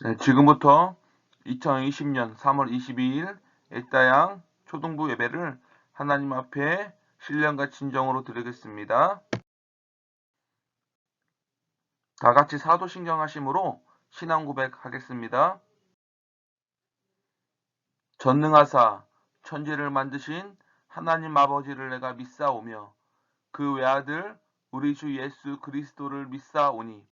네, 지금부터 2020년 3월 22일 에따양 초등부 예배를 하나님 앞에 신령과 진정으로 드리겠습니다. 다 같이 사도신경 하심으로 신앙 고백하겠습니다. 전능하사 천지를 만드신 하나님 아버지를 내가 믿사오며 그 외아들 우리 주 예수 그리스도를 믿사오니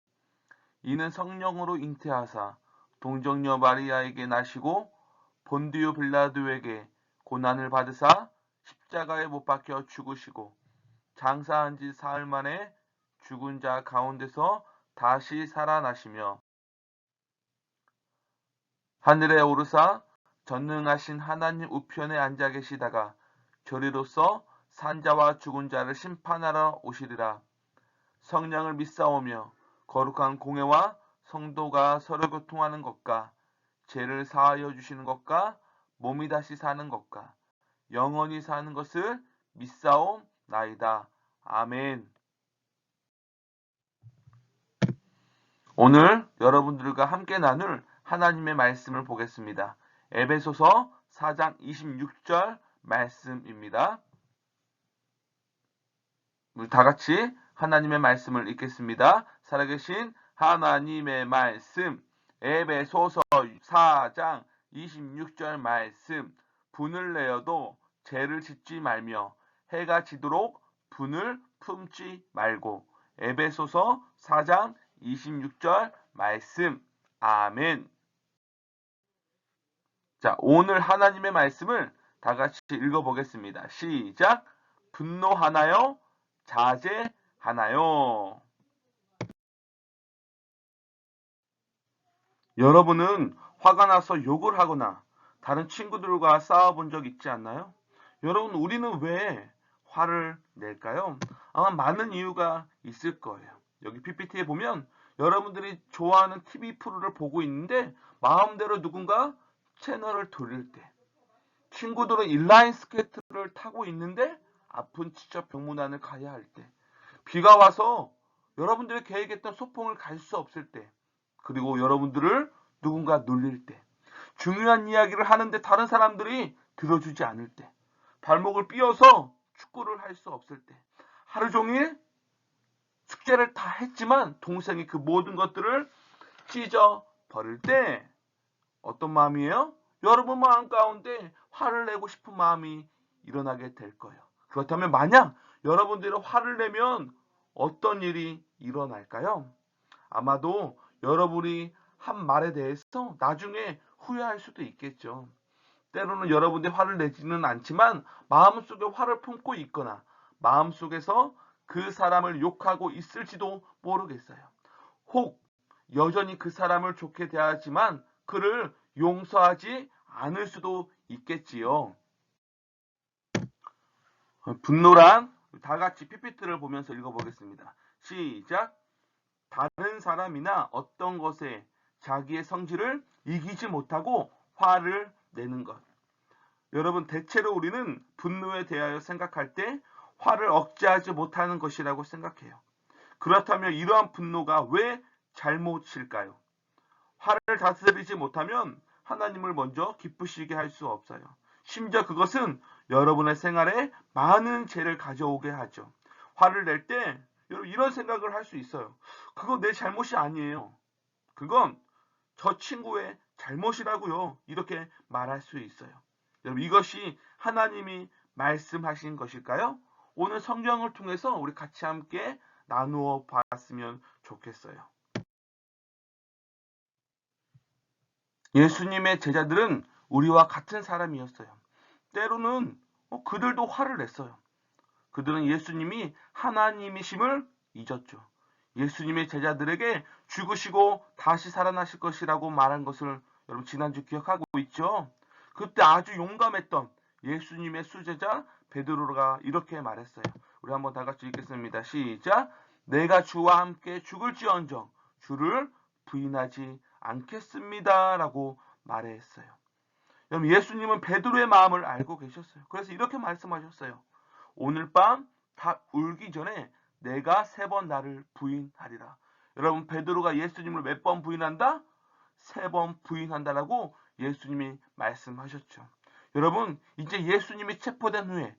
이는 성령으로 잉태하사 동정녀 마리아에게 나시고 본디오 빌라도에게 고난을 받으사 십자가에 못 박혀 죽으시고 장사한 지 사흘 만에 죽은 자 가운데서 다시 살아나시며 하늘에 오르사 전능하신 하나님 우편에 앉아 계시다가 저리로서 산자와 죽은 자를 심판하러 오시리라. 성령을 믿사오며 거룩한 공회와 성도가 서로 교통하는 것과 죄를 사하여 주시는 것과 몸이 다시 사는 것과 영원히 사는 것을 믿사옵나이다. 아멘. 오늘 여러분들과 함께 나눌 하나님의 말씀을 보겠습니다. 에베소서 4장 26절 말씀입니다. 우리 다 같이 하나님의 말씀을 읽겠습니다. 살아계신 하나님의 말씀, 에베소서 4장 26절 말씀. 분을 내어도 죄를 짓지 말며 해가 지도록 분을 품지 말고. 에베소서 4장 26절 말씀. 아멘. 자, 오늘 하나님의 말씀을 다 같이 읽어보겠습니다. 시작. 분노하나요? 자제하나요? 여러분은 화가 나서 욕을 하거나 다른 친구들과 싸워본 적 있지 않나요? 여러분, 우리는 왜 화를 낼까요? 아마 많은 이유가 있을 거예요. 여기 PPT에 보면 여러분들이 좋아하는 TV 프로를 보고 있는데 마음대로 누군가 채널을 돌릴 때, 친구들은 인라인 스케이트를 타고 있는데 아픈 지적 병문안을 가야 할 때, 비가 와서 여러분들이 계획했던 소풍을 갈 수 없을 때, 그리고 여러분들을 누군가 놀릴 때, 중요한 이야기를 하는데 다른 사람들이 들어주지 않을 때, 발목을 삐어서 축구를 할 수 없을 때, 하루 종일 숙제를 다 했지만 동생이 그 모든 것들을 찢어 버릴 때 어떤 마음이에요? 여러분 마음 가운데 화를 내고 싶은 마음이 일어나게 될 거예요. 그렇다면 만약 여러분들이 화를 내면 어떤 일이 일어날까요? 아마도 여러분이 한 말에 대해서 나중에 후회할 수도 있겠죠. 때로는 여러분들이 화를 내지는 않지만 마음속에 화를 품고 있거나 마음속에서 그 사람을 욕하고 있을지도 모르겠어요. 혹 여전히 그 사람을 좋게 대하지만 그를 용서하지 않을 수도 있겠지요. 분노란 다 같이 PPT를 보면서 읽어보겠습니다. 시작. 다른 사람이나 어떤 것에 자기의 성질을 이기지 못하고 화를 내는 것. 여러분, 대체로 우리는 분노에 대하여 생각할 때 화를 억제하지 못하는 것이라고 생각해요. 그렇다면 이러한 분노가 왜 잘못일까요? 화를 다스리지 못하면 하나님을 먼저 기쁘시게 할 수 없어요. 심지어 그것은 여러분의 생활에 많은 죄를 가져오게 하죠. 화를 낼 때 여러분 이런 생각을 할 수 있어요. 그거 내 잘못이 아니에요. 그건 저 친구의 잘못이라고요. 이렇게 말할 수 있어요. 여러분, 이것이 하나님이 말씀하신 것일까요? 오늘 성경을 통해서 우리 같이 함께 나누어 봤으면 좋겠어요. 예수님의 제자들은 우리와 같은 사람이었어요. 때로는 그들도 화를 냈어요. 그들은 예수님이 하나님이심을 잊었죠. 예수님의 제자들에게 죽으시고 다시 살아나실 것이라고 말한 것을 여러분 지난주 기억하고 있죠? 그때 아주 용감했던 예수님의 수제자 베드로가 이렇게 말했어요. 우리 한번 다 같이 읽겠습니다. 시작. 내가 주와 함께 죽을지언정 주를 부인하지 않겠습니다. 라고 말했어요. 여러분, 예수님은 베드로의 마음을 알고 계셨어요. 그래서 이렇게 말씀하셨어요. 오늘 밤 다 울기 전에 내가 3번 나를 부인하리라. 여러분, 베드로가 예수님을 몇 번 부인한다? 3번 부인한다라고 예수님이 말씀하셨죠. 여러분, 이제 예수님이 체포된 후에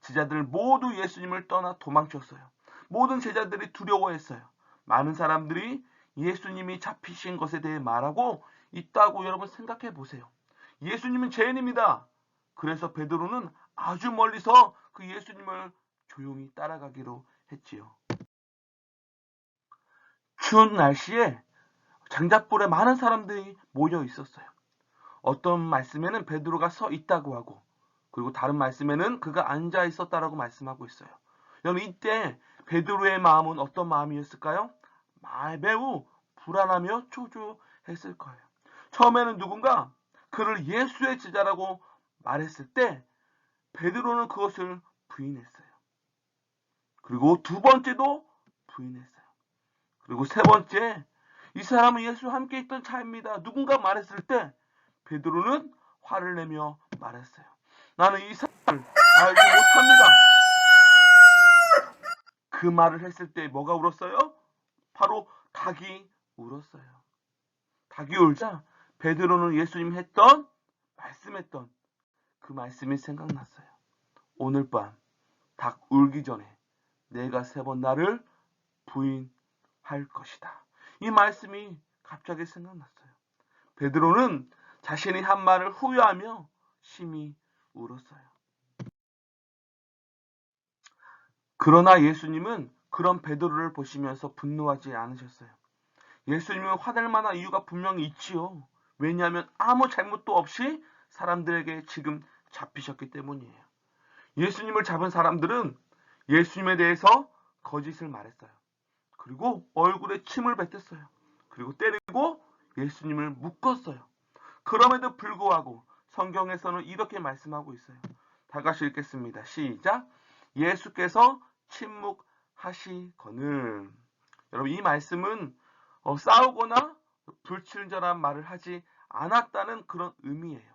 제자들 모두 예수님을 떠나 도망쳤어요. 모든 제자들이 두려워했어요. 많은 사람들이 예수님이 잡히신 것에 대해 말하고 있다고 여러분 생각해 보세요. 예수님은 죄인입니다. 그래서 베드로는 아주 멀리서 그 예수님을 조용히 따라가기로 했지요. 추운 날씨에 장작불에 많은 사람들이 모여 있었어요. 어떤 말씀에는 베드로가 서 있다고 하고, 그리고 다른 말씀에는 그가 앉아 있었다라고 말씀하고 있어요. 여러분, 이때 베드로의 마음은 어떤 마음이었을까요? 매우 불안하며 초조했을 거예요. 처음에는 누군가 그를 예수의 제자라고 말했을 때 베드로는 그것을 부인했어요. 그리고 두 번째도 부인했어요. 그리고 세 번째, 이 사람은 예수와 함께 있던 자입니다. 누군가 말했을 때 베드로는 화를 내며 말했어요. 나는 이 사람을 알지 못합니다. 그 말을 했을 때 뭐가 울었어요? 바로 닭이 울었어요. 닭이 울자 베드로는 예수님 말씀했던 그 말씀이 생각났어요. 오늘 밤 닭 울기 전에 내가 3번 나를 부인할 것이다. 이 말씀이 갑자기 생각났어요. 베드로는 자신이 한 말을 후회하며 심히 울었어요. 그러나 예수님은 그런 베드로를 보시면서 분노하지 않으셨어요. 예수님은 화낼 만한 이유가 분명히 있지요. 왜냐하면 아무 잘못도 없이 사람들에게 지금 잡히셨기 때문이에요. 예수님을 잡은 사람들은 예수님에 대해서 거짓을 말했어요. 그리고 얼굴에 침을 뱉었어요. 그리고 때리고 예수님을 묶었어요. 그럼에도 불구하고 성경에서는 이렇게 말씀하고 있어요. 다 같이 읽겠습니다. 시작. 예수께서 침묵하시거늘. 여러분, 이 말씀은 싸우거나 불친절한 말을 하지 않았다는 그런 의미예요.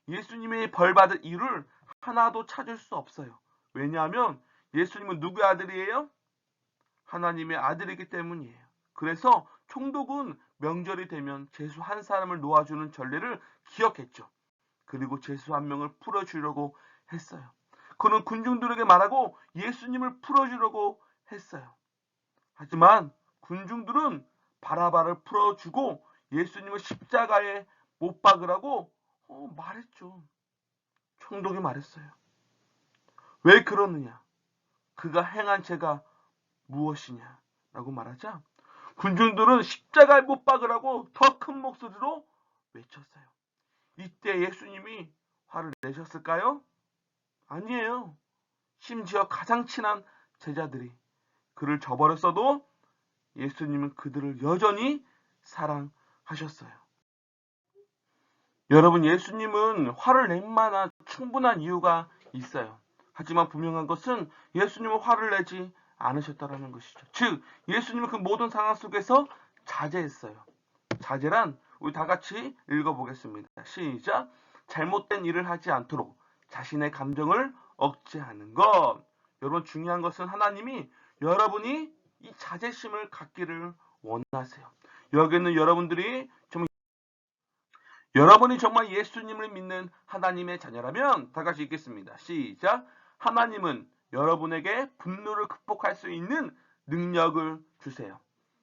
예수님의 벌받을 이유를 하나도 찾을 수 없어요. 왜냐하면 예수님은 누구의 아들이에요? 하나님의 아들이기 때문이에요. 그래서 총독은 명절이 되면 죄수 한 사람을 놓아주는 전례를 기억했죠. 그리고 죄수 한 명을 풀어주려고 했어요. 그는 군중들에게 말하고 예수님을 풀어주려고 했어요. 하지만 군중들은 바라바를 풀어주고 예수님을 십자가에 못 박으라고 말했죠. 총독이 말했어요. 왜 그러느냐? 그가 행한 죄가 무엇이냐? 라고 말하자 군중들은 십자가에 못 박으라고 더 큰 목소리로 외쳤어요. 이때 예수님이 화를 내셨을까요? 아니에요. 심지어 가장 친한 제자들이 그를 저버렸어도 예수님은 그들을 여전히 사랑하셨어요. 여러분, 예수님은 화를 낼 만한 충분한 이유가 있어요. 하지만 분명한 것은 예수님은 화를 내지 않으셨다는 것이죠. 즉, 예수님은 그 모든 상황 속에서 자제했어요. 자제란 우리 다 같이 읽어보겠습니다. 시작. 잘못된 일을 하지 않도록 자신의 감정을 억제하는 것. 여러분, 중요한 것은 하나님이 여러분이 이 자제심을 갖기를 원하세요. 여기는 여러분이 정말 예수님을 믿는 하나님의 자녀라면 다 같이 읽겠습니다. 시작. 하나님은 여러분에게 분노를 극복할 수 있는 능력을 주세요.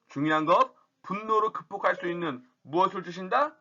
중요한 것, 분노를 극복할 수 있는 무엇을 주신다?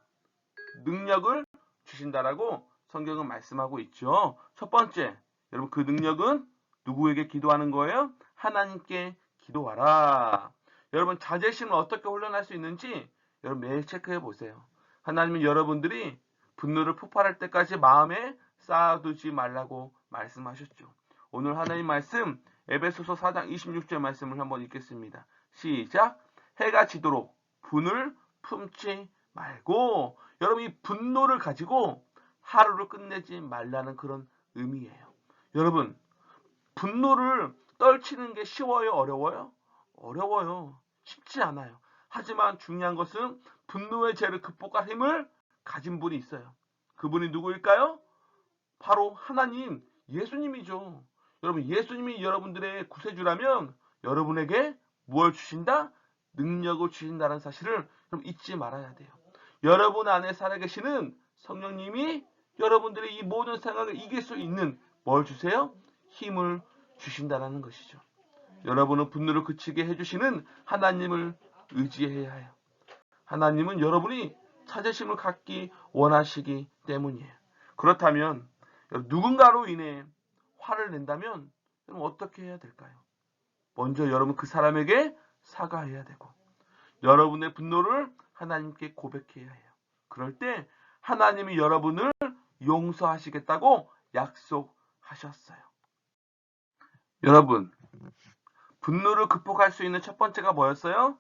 능력을 주신다라고 성경은 말씀하고 있죠. 첫 번째, 여러분, 그 능력은 누구에게 기도하는 거예요? 하나님께 기도하라. 여러분, 자제심을 어떻게 훈련할 수 있는지 여러분 매일 체크해 보세요. 하나님은 여러분들이 분노를 폭발할 때까지 마음에 쌓아두지 말라고 말씀하셨죠. 오늘 하나님 말씀 에베소서 4장 26절 말씀을 한번 읽겠습니다. 시작. 해가 지도록 분을 품지 말고. 여러분, 이 분노를 가지고 하루를 끝내지 말라는 그런 의미예요. 여러분, 분노를 떨치는 게 쉬워요? 어려워요? 어려워요. 쉽지 않아요. 하지만 중요한 것은 분노의 죄를 극복할 힘을 가진 분이 있어요. 그분이 누구일까요? 바로 하나님, 예수님이죠. 여러분, 예수님이 여러분들의 구세주라면 여러분에게 무엇을 주신다? 능력을 주신다는 사실을 잊지 말아야 돼요. 여러분 안에 살아계시는 성령님이 여러분들의 이 모든 생각을 이길 수 있는 뭘 주세요? 힘을 주신다라는 것이죠. 여러분은 분노를 그치게 해주시는 하나님을 의지해야 해요. 하나님은 여러분이 자존심을 갖기 원하시기 때문이에요. 그렇다면 누군가로 인해 화를 낸다면 그럼 어떻게 해야 될까요? 먼저 여러분 그 사람에게 사과해야 되고 여러분의 분노를 하나님께 고백해야 해요. 그럴 때 하나님이 여러분을 용서하시겠다고 약속하셨어요. 여러분, 분노를 극복할 수 있는 첫 번째가 뭐였어요?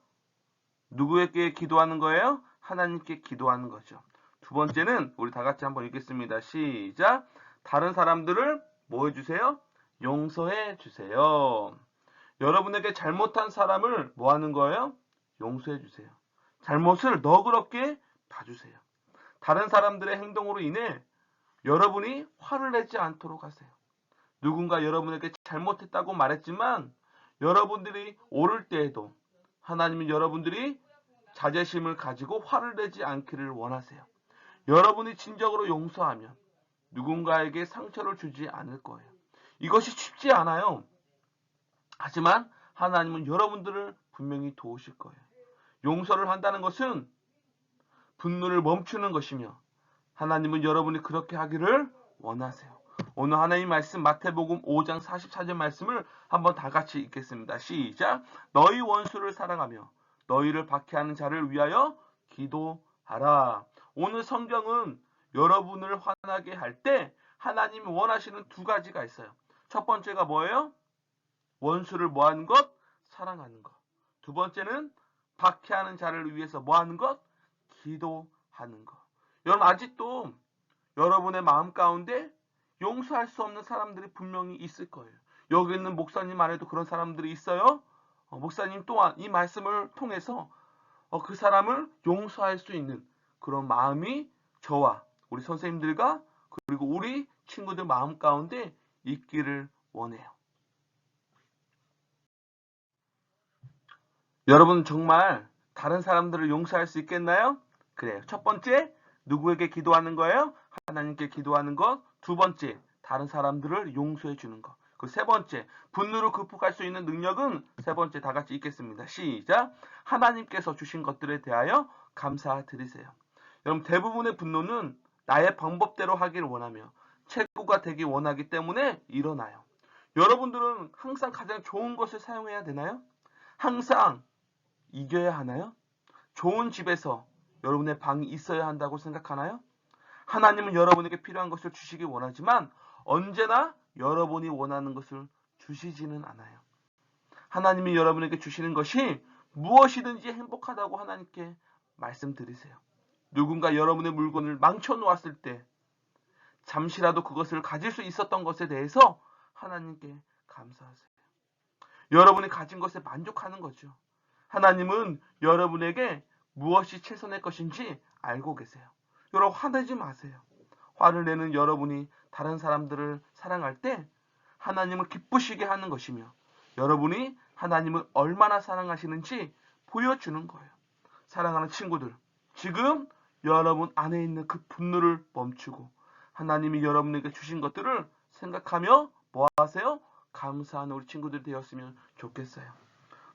누구에게 기도하는 거예요? 하나님께 기도하는 거죠. 두 번째는 우리 다 같이 한번 읽겠습니다. 시작. 다른 사람들을 뭐 해주세요? 용서해 주세요. 여러분에게 잘못한 사람을 뭐 하는 거예요? 용서해 주세요. 잘못을 너그럽게 봐주세요. 다른 사람들의 행동으로 인해 여러분이 화를 내지 않도록 하세요. 누군가 여러분에게 잘못했다고 말했지만 여러분들이 옳을 때에도 하나님은 여러분들이 자제심을 가지고 화를 내지 않기를 원하세요. 여러분이 진정으로 용서하면 누군가에게 상처를 주지 않을 거예요. 이것이 쉽지 않아요. 하지만 하나님은 여러분들을 분명히 도우실 거예요. 용서를 한다는 것은 분노를 멈추는 것이며 하나님은 여러분이 그렇게 하기를 원하세요. 오늘 하나님 말씀 마태복음 5장 44절 말씀을 한번 다 같이 읽겠습니다. 시작. 너희 원수를 사랑하며 너희를 박해하는 자를 위하여 기도하라. 오늘 성경은 여러분을 화나게 할 때 하나님이 원하시는 두 가지가 있어요. 첫 번째가 뭐예요? 원수를 뭐하는 것? 사랑하는 것. 두 번째는 박해하는 자를 위해서 뭐하는 것? 기도하는 것. 여러분 아직도 여러분의 마음 가운데 용서할 수 없는 사람들이 분명히 있을 거예요. 여기 있는 목사님 안에도 그런 사람들이 있어요. 목사님 또한 이 말씀을 통해서 그 사람을 용서할 수 있는 그런 마음이 저와 우리 선생님들과 그리고 우리 친구들 마음 가운데 있기를 원해요. 여러분 정말 다른 사람들을 용서할 수 있겠나요? 그래요. 첫 번째, 누구에게 기도하는 거예요? 하나님께 기도하는 것. 두 번째, 다른 사람들을 용서해 주는 것. 그 세 번째, 분노를 극복할 수 있는 능력은 세 번째 다 같이 읽겠습니다. 시작. 하나님께서 주신 것들에 대하여 감사드리세요. 여러분 대부분의 분노는 나의 방법대로 하기를 원하며 최고가 되기 원하기 때문에 일어나요. 여러분들은 항상 가장 좋은 것을 사용해야 되나요? 항상 이겨야 하나요? 좋은 집에서 여러분의 방이 있어야 한다고 생각하나요? 하나님은 여러분에게 필요한 것을 주시기 원하지만 언제나 여러분이 원하는 것을 주시지는 않아요. 하나님이 여러분에게 주시는 것이 무엇이든지 행복하다고 하나님께 말씀드리세요. 누군가 여러분의 물건을 망쳐놓았을 때 잠시라도 그것을 가질 수 있었던 것에 대해서 하나님께 감사하세요. 여러분이 가진 것에 만족하는 거죠. 하나님은 여러분에게 무엇이 최선의 것인지 알고 계세요. 여러분 화내지 마세요. 화를 내는 여러분이 다른 사람들을 사랑할 때 하나님을 기쁘시게 하는 것이며 여러분이 하나님을 얼마나 사랑하시는지 보여주는 거예요. 사랑하는 친구들, 지금 여러분 안에 있는 그 분노를 멈추고 하나님이 여러분에게 주신 것들을 생각하며 뭐 하세요? 감사하는 우리 친구들 되었으면 좋겠어요.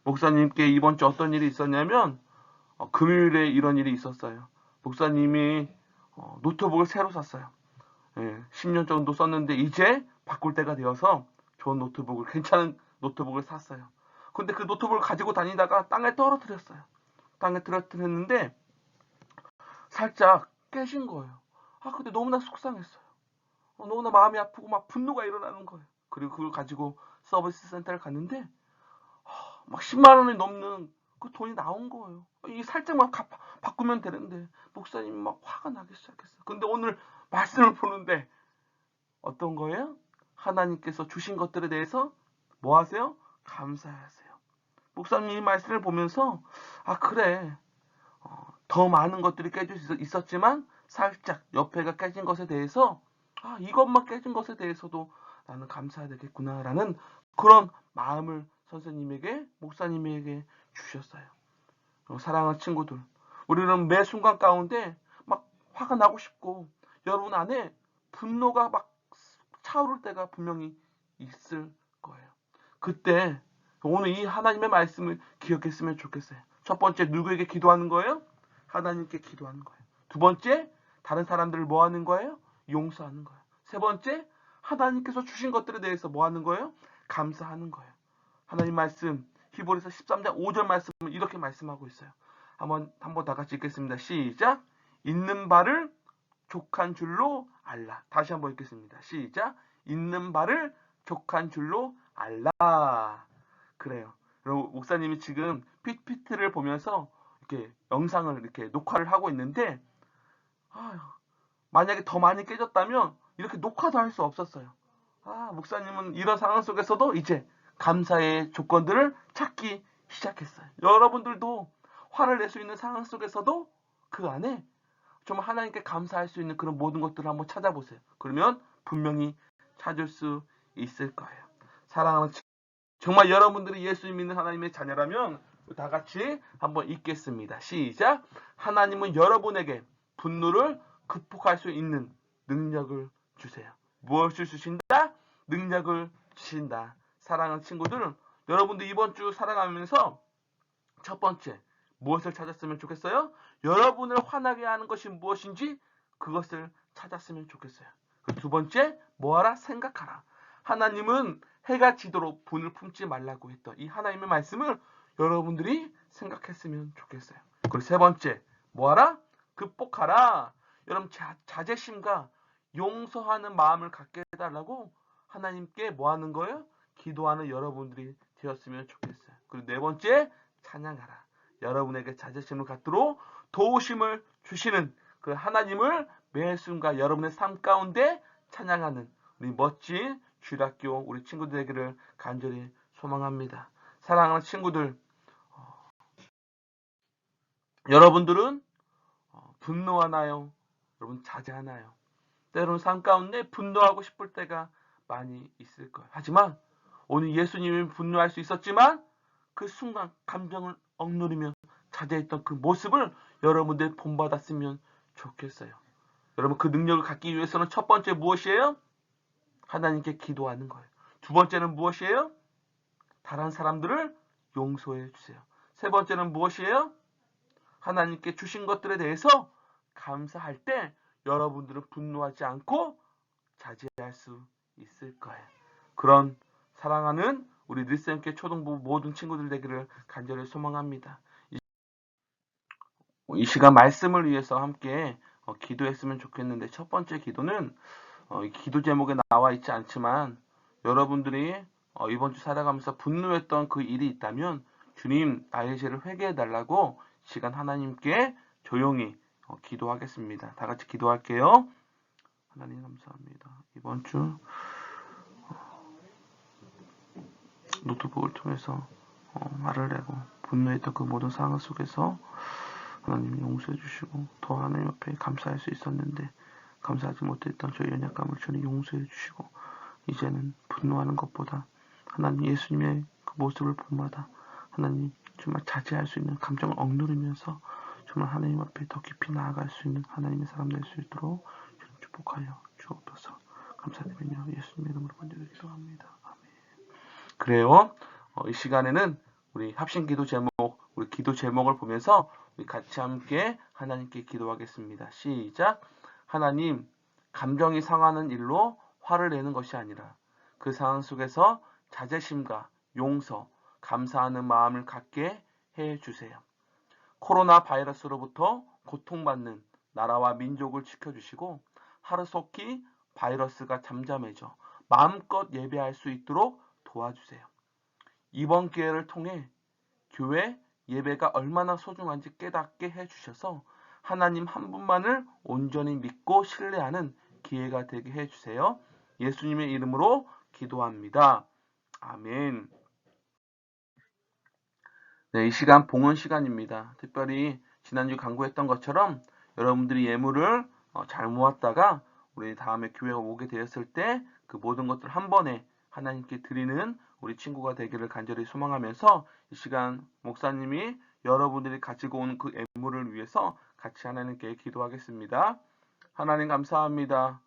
목사님께 이번 주 어떤 일이 있었냐면 금요일에 이런 일이 있었어요. 목사님이 노트북을 새로 샀어요. 10년 정도 썼는데 이제 바꿀 때가 되어서 좋은 노트북을 괜찮은 노트북을 샀어요. 근데 그 노트북을 가지고 다니다가 땅에 떨어뜨렸어요. 땅에 떨어뜨렸는데 살짝 깨진 거예요. 근데 너무나 속상했어요. 너무나 마음이 아프고 막 분노가 일어나는 거예요. 그리고 그걸 가지고 서비스 센터를 갔는데 막 10만 원이 넘는 그 돈이 나온 거예요. 이 살짝만 바꾸면 되는데 목사님이 막 화가 나기 시작했어요. 근데 오늘 말씀을 보는데 어떤 거예요? 하나님께서 주신 것들에 대해서 뭐 하세요? 감사하세요. 목사님 이 말씀을 보면서 그래 더 많은 것들이 깨질 수 있었지만 살짝 옆에가 깨진 것에 대해서 이것만 깨진 것에 대해서도 나는 감사해야 되겠구나라는 그런 마음을 선생님에게 목사님에게 주셨어요. 사랑하는 친구들, 우리는 매 순간 가운데 화가 나고 싶고 여러분 안에 분노가 막 차오를 때가 분명히 있을 거예요. 그때 오늘 이 하나님의 말씀을 기억했으면 좋겠어요. 첫 번째, 누구에게 기도하는 거예요? 하나님께 기도하는 거예요. 두 번째, 다른 사람들을 뭐 하는 거예요? 용서하는 거예요. 세 번째, 하나님께서 주신 것들에 대해서 뭐 하는 거예요? 감사하는 거예요. 하나님 말씀 히브리서 13장 5절 말씀을 이렇게 말씀하고 있어요. 한번 다 같이 읽겠습니다. 시작. 있는 바를 족한 줄로 알라. 다시 한번 읽겠습니다. 시작. 있는 바를 족한 줄로 알라. 그래요. 그리고 목사님이 지금 PPT를 보면서 이렇게 영상을 이렇게 녹화를 하고 있는데 만약에 더 많이 깨졌다면 이렇게 녹화도 할 수 없었어요. 목사님은 이런 상황 속에서도 이제 감사의 조건들을 찾기 시작했어요. 여러분들도 화를 낼 수 있는 상황 속에서도 그 안에 정말 하나님께 감사할 수 있는 그런 모든 것들을 한번 찾아보세요. 그러면 분명히 찾을 수 있을 거예요. 사랑하는 정말 여러분들이 예수 믿는 하나님의 자녀라면 다 같이 한번 읽겠습니다. 시작. 하나님은 여러분에게 분노를 극복할 수 있는 능력을 주세요. 무엇을 주신다? 능력을 주신다. 사랑하는 친구들, 여러분들 이번 주 살아가면서 첫 번째, 무엇을 찾았으면 좋겠어요? 여러분을 화나게 하는 것이 무엇인지 그것을 찾았으면 좋겠어요. 두 번째, 뭐하라? 생각하라. 하나님은 해가 지도록 분을 품지 말라고 했던 이 하나님의 말씀을 여러분들이 생각했으면 좋겠어요. 그리고 세 번째, 뭐하라? 극복하라. 여러분 자제심과 용서하는 마음을 갖게 해달라고 하나님께 뭐하는 거예요? 기도하는 여러분들이 되었으면 좋겠어요. 그리고 네 번째, 찬양하라. 여러분에게 자제심을 갖도록 도우심을 주시는 그 하나님을 매 순간 여러분의 삶 가운데 찬양하는 우리 멋진 주일학교 우리 친구들 되기를 간절히 소망합니다. 사랑하는 친구들, 여러분들은 분노하나요? 여러분 자제하나요? 때로는 삶 가운데 분노하고 싶을 때가 많이 있을 거예요. 하지만 오늘 예수님이 분노할 수 있었지만 그 순간 감정을 억누르며 자제했던 그 모습을 여러분들 본받았으면 좋겠어요. 여러분 그 능력을 갖기 위해서는 첫 번째 무엇이에요? 하나님께 기도하는 거예요. 두 번째는 무엇이에요? 다른 사람들을 용서해 주세요. 세 번째는 무엇이에요? 하나님께 주신 것들에 대해서 감사할 때 여러분들은 분노하지 않고 자제할 수 있을 거예요. 그런 사랑하는 우리 리쌤께 초등부 모든 친구들 되기를 간절히 소망합니다. 이 시간 말씀을 위해서 함께 기도했으면 좋겠는데 첫 번째 기도는 기도 제목에 나와 있지 않지만 여러분들이 이번 주 살아가면서 분노했던 그 일이 있다면 주님 나의 죄를 회개해 달라고 시간 하나님께 조용히 기도하겠습니다. 다 같이 기도할게요. 하나님 감사합니다. 이번 주 노트북을 통해서 말을 내고 분노했던 그 모든 상황 속에서 하나님이 용서해 주시고 더 하나님 앞에 감사할 수 있었는데 감사하지 못했던 저희 연약감을 주님 용서해 주시고 이제는 분노하는 것보다 하나님 예수님의 그 모습을 본마다 하나님 정말 자제할 수 있는 감정을 억누르면서 정말 하나님 앞에 더 깊이 나아갈 수 있는 하나님의 사람 될 수 있도록 주님 축복하여 주옵소서. 감사드리며 예수님의 이름으로 간절히 기도합니다. 아멘. 그래요. 이 시간에는 우리 합심 기도 제목, 우리 기도 제목을 보면서 우리 같이 함께 하나님께 기도하겠습니다. 시작. 하나님, 감정이 상하는 일로 화를 내는 것이 아니라 그 상황 속에서 자제심과 용서, 감사하는 마음을 갖게 해주세요. 코로나 바이러스로부터 고통받는 나라와 민족을 지켜주시고 하루속히 바이러스가 잠잠해져 마음껏 예배할 수 있도록 도와주세요. 이번 기회를 통해 교회 예배가 얼마나 소중한지 깨닫게 해주셔서 하나님 한 분만을 온전히 믿고 신뢰하는 기회가 되게 해주세요. 예수님의 이름으로 기도합니다. 아멘. 네, 이 시간 봉헌 시간입니다. 특별히 지난주 강구했던 것처럼 여러분들이 예물을 잘 모았다가 우리 다음에 교회에 오게 되었을 때 그 모든 것들 한 번에 하나님께 드리는 우리 친구가 되기를 간절히 소망하면서 이 시간 목사님이 여러분들이 가지고 오는 그 예물을 위해서 같이 하나님께 기도하겠습니다. 하나님 감사합니다.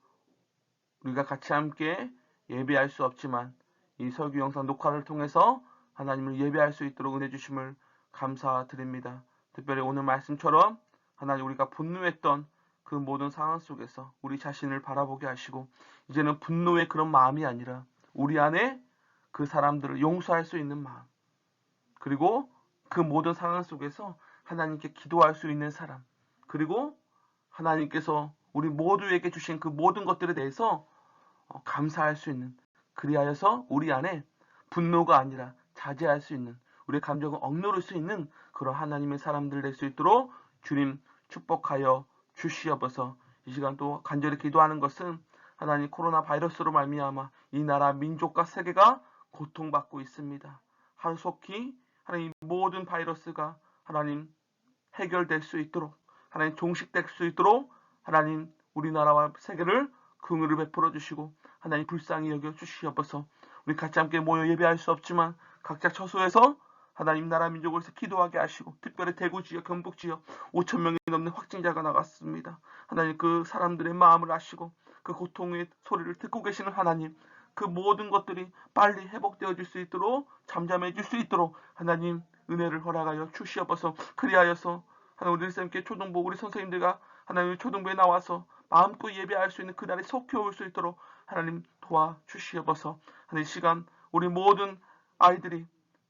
우리가 같이 함께 예배할 수 없지만 이 설교 영상 녹화를 통해서 하나님을 예배할 수 있도록 은혜 주심을 감사드립니다. 특별히 오늘 말씀처럼 하나님 우리가 분노했던 그 모든 상황 속에서 우리 자신을 바라보게 하시고 이제는 분노의 그런 마음이 아니라 우리 안에 그 사람들을 용서할 수 있는 마음, 그리고 그 모든 상황 속에서 하나님께 기도할 수 있는 사람, 그리고 하나님께서 우리 모두에게 주신 그 모든 것들에 대해서 감사할 수 있는, 그리하여서 우리 안에 분노가 아니라 자제할 수 있는, 우리의 감정을 억누를 수 있는 그런 하나님의 사람들 될 수 있도록 주님 축복하여 주시옵소서. 이 시간 또 간절히 기도하는 것은 하나님 코로나 바이러스로 말미암아 이 나라 민족과 세계가 고통받고 있습니다. 하루속히 하나님 모든 바이러스가 하나님 해결될 수 있도록, 하나님 종식될 수 있도록 하나님 우리나라와 세계를 긍휼을 베풀어 주시고 하나님 불쌍히 여겨 주시옵소서. 우리 같이 함께 모여 예배할 수 없지만 각자 처소에서 하나님 나라 민족을 위해서 기도하게 하시고, 특별히 대구 지역, 경북 지역 5천 명이 넘는 확진자가 나갔습니다. 하나님 그 사람들의 마음을 아시고 그 고통의 소리를 듣고 계시는 하나님, 그 모든 것들이 빨리 회복되어질 수 있도록, 잠잠해질 수 있도록 하나님 은혜를 허락하여 주시옵소서. 그리하여서 하나님 우리 선생님께 초등부 우리 선생님들과 하나님 초등부에 나와서 마음껏 예배할 수 있는 그날이 속히 올 수 있도록 하나님 도와주시옵소서. 하나님 이 시간 우리 모든 아이들이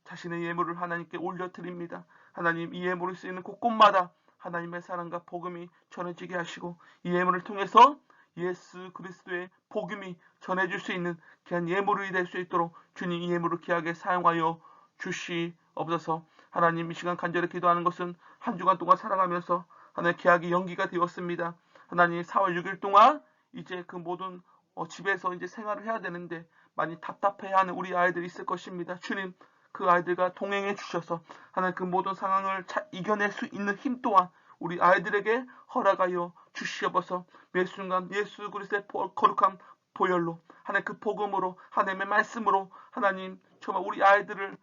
자신의 예물을 하나님께 올려드립니다. 하나님 이 예물을 쓰이는 곳곳마다 하나님의 사랑과 복음이 전해지게 하시고 이 예물을 통해서 예수 그리스도의 복음이 전해질 수 있는 귀한 예물이 될 수 있도록 주님 이 예물을 귀하게 사용하여 주시옵소서. 하나님 이 시간 간절히 기도하는 것은 한 주간 동안 살아가면서 하나님 계약이 연기가 되었습니다. 하나님 4월 6일 동안 이제 그 모든 집에서 이제 생활을 해야 되는데 많이 답답해하는 우리 아이들이 있을 것입니다. 주님 그 아이들과 동행해 주셔서 하나님 그 모든 상황을 이겨낼 수 있는 힘 또한 우리 아이들에게 허락하여 주시옵소서. 매 순간 예수 그리스도의 거룩한 보혈로 하나님 그 복음으로 하나님의 말씀으로 하나님 정말 우리 아이들을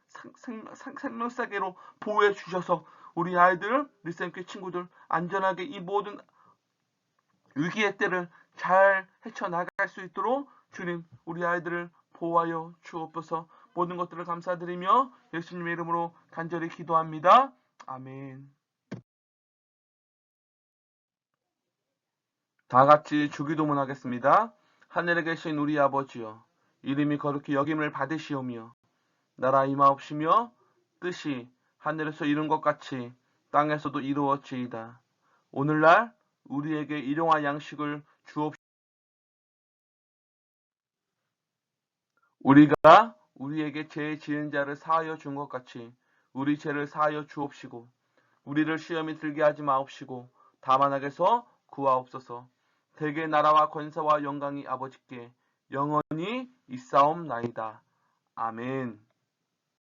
생명사계로 보호해 주셔서 우리 아이들, 리쌤교회 친구들 안전하게 이 모든 위기의 때를 잘 헤쳐나갈 수 있도록 주님 우리 아이들을 보호하여 주옵소서. 모든 것들을 감사드리며 예수님의 이름으로 간절히 기도합니다. 아멘. 다 같이 주기도문 하겠습니다. 하늘에 계신 우리 아버지여, 이름이 거룩히 여김을 받으시오며 나라 임하옵시며 뜻이 하늘에서 이룬 것 같이 땅에서도 이루어지이다. 오늘날 우리에게 일용할 양식을 주옵시오. 우리가 우리에게 죄 지은 자를 사하여 준 것 같이 우리 죄를 사하여 주옵시고 우리를 시험에 들게 하지 마옵시고 다만 악에서 구하옵소서. 대개 나라와 권세와 영광이 아버지께 영원히 있사옵나이다. 아멘.